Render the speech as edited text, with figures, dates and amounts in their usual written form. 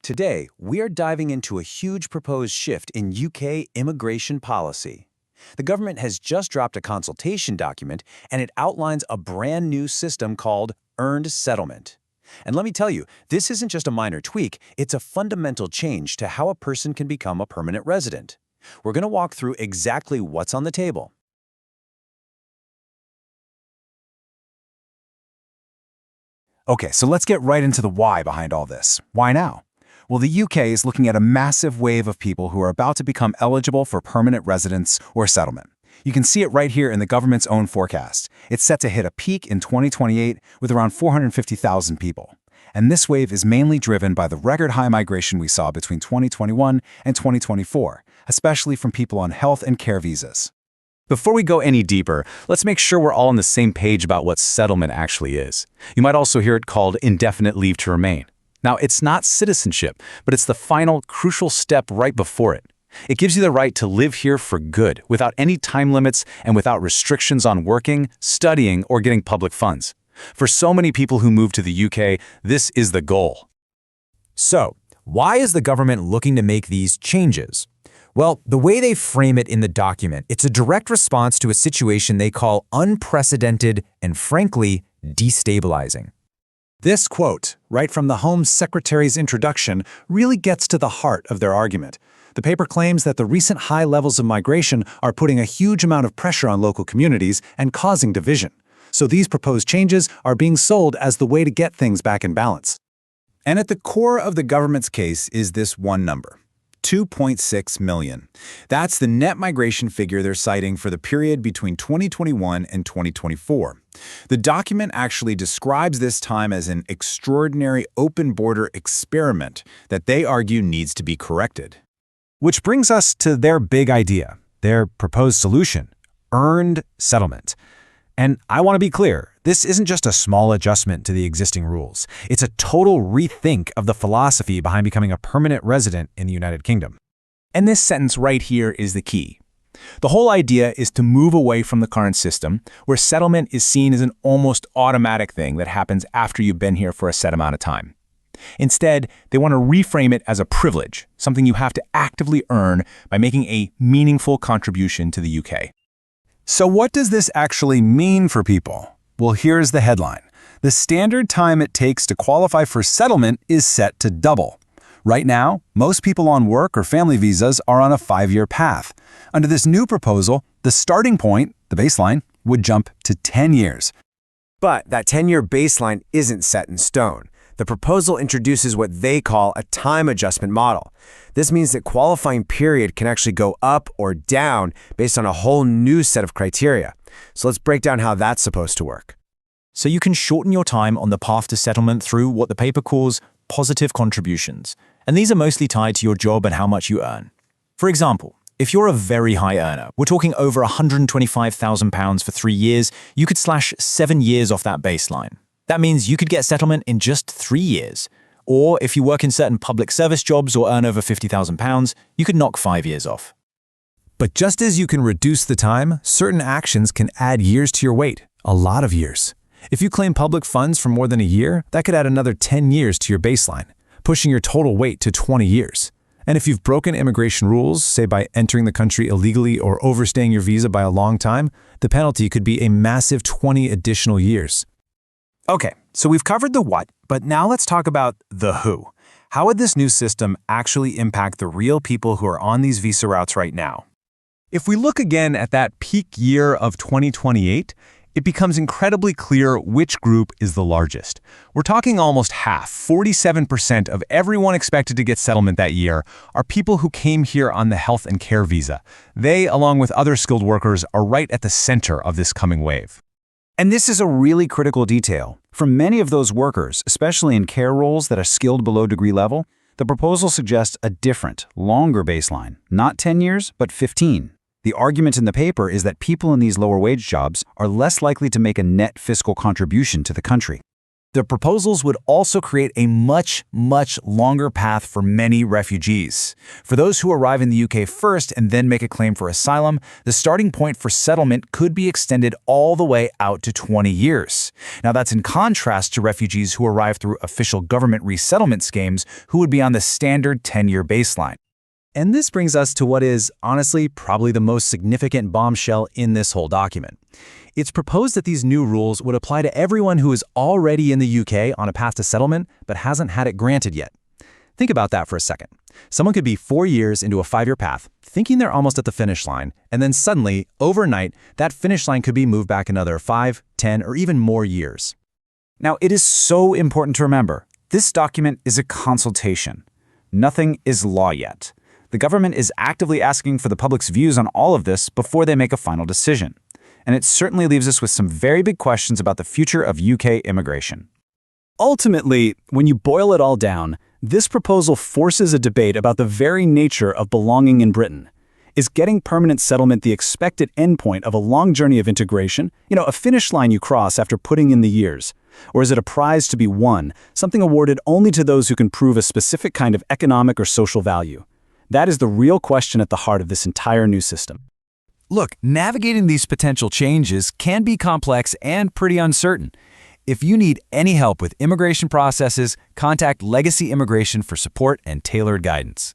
Today, we are diving into a huge proposed shift in UK immigration policy. The government has just dropped a consultation document, and it outlines a brand new system called earned settlement. And let me tell you, this isn't just a minor tweak, it's a fundamental change to how a person can become a permanent resident. We're going to walk through exactly what's on the table. Okay, so let's get right into the why behind all this. Why now? Well, the UK is looking at a massive wave of people who are about to become eligible for permanent residence or settlement. You can see it right here in the government's own forecast. It's set to hit a peak in 2028 with around 450,000 people. And this wave is mainly driven by the record-high migration we saw between 2021 and 2024, especially from people on health and care visas. Before we go any deeper, let's make sure we're all on the same page about what settlement actually is. You might also hear it called indefinite leave to remain. Now, it's not citizenship, but it's the final, crucial step right before it. It gives you the right to live here for good, without any time limits and without restrictions on working, studying, or getting public funds. For so many people who move to the UK, this is the goal. So, why is the government looking to make these changes? Well, the way they frame it in the document, it's a direct response to a situation they call unprecedented and, frankly, destabilizing. This quote, right from the Home Secretary's introduction, really gets to the heart of their argument. The paper claims that the recent high levels of migration are putting a huge amount of pressure on local communities and causing division. So these proposed changes are being sold as the way to get things back in balance. And at the core of the government's case is this one number: 2.6 million. That's the net migration figure they're citing for the period between 2021 and 2024. The document actually describes this time as an extraordinary open border experiment that they argue needs to be corrected. Which brings us to their big idea, their proposed solution: earned settlement. And I want to be clear, this isn't just a small adjustment to the existing rules. It's a total rethink of the philosophy behind becoming a permanent resident in the United Kingdom. And this sentence right here is the key. The whole idea is to move away from the current system, where settlement is seen as an almost automatic thing that happens after you've been here for a set amount of time. Instead, they want to reframe it as a privilege, something you have to actively earn by making a meaningful contribution to the UK. So what does this actually mean for people? Well, here's the headline. The standard time it takes to qualify for settlement is set to double. Right now, most people on work or family visas are on a 5-year path. Under this new proposal, the starting point, the baseline, would jump to 10 years. But that 10-year baseline isn't set in stone. The proposal introduces what they call a time adjustment model. This means that qualifying period can actually go up or down based on a whole new set of criteria. So let's break down how that's supposed to work. So you can shorten your time on the path to settlement through what the paper calls positive contributions. And these are mostly tied to your job and how much you earn. For example, if you're a very high earner, we're talking over £125,000 for 3 years, you could slash 7 years off that baseline. That means you could get settlement in just 3 years. Or if you work in certain public service jobs or earn over £50,000, you could knock 5 years off. But just as you can reduce the time, certain actions can add years to your wait, a lot of years. If you claim public funds for more than a year, that could add another 10 years to your baseline, pushing your total wait to 20 years. And if you've broken immigration rules, say by entering the country illegally or overstaying your visa by a long time, the penalty could be a massive 20 additional years. Okay, so we've covered the what, but now let's talk about the who. How would this new system actually impact the real people who are on these visa routes right now? If we look again at that peak year of 2028, it becomes incredibly clear which group is the largest. We're talking almost half, 47% of everyone expected to get settlement that year are people who came here on the health and care visa. They, along with other skilled workers, are right at the center of this coming wave. And this is a really critical detail. For many of those workers, especially in care roles that are skilled below degree level, the proposal suggests a different, longer baseline, not 10 years, but 15. The argument in the paper is that people in these lower wage jobs are less likely to make a net fiscal contribution to the country. The proposals would also create a much, much longer path for many refugees. For those who arrive in the UK first and then make a claim for asylum, the starting point for settlement could be extended all the way out to 20 years. Now that's in contrast to refugees who arrive through official government resettlement schemes who would be on the standard 10-year baseline. And this brings us to what is, honestly, probably the most significant bombshell in this whole document. It's proposed that these new rules would apply to everyone who is already in the UK on a path to settlement but hasn't had it granted yet. Think about that for a second. Someone could be 4 years into a 5-year path, thinking they're almost at the finish line, and then suddenly, overnight, that finish line could be moved back another 5, 10, or even more years. Now, it is so important to remember, this document is a consultation. Nothing is law yet. The government is actively asking for the public's views on all of this before they make a final decision. And it certainly leaves us with some very big questions about the future of UK immigration. Ultimately, when you boil it all down, this proposal forces a debate about the very nature of belonging in Britain. Is getting permanent settlement the expected endpoint of a long journey of integration? A finish line you cross after putting in the years? Or is it a prize to be won, something awarded only to those who can prove a specific kind of economic or social value? That is the real question at the heart of this entire new system. Look, navigating these potential changes can be complex and pretty uncertain. If you need any help with immigration processes, contact Legacy Immigration for support and tailored guidance.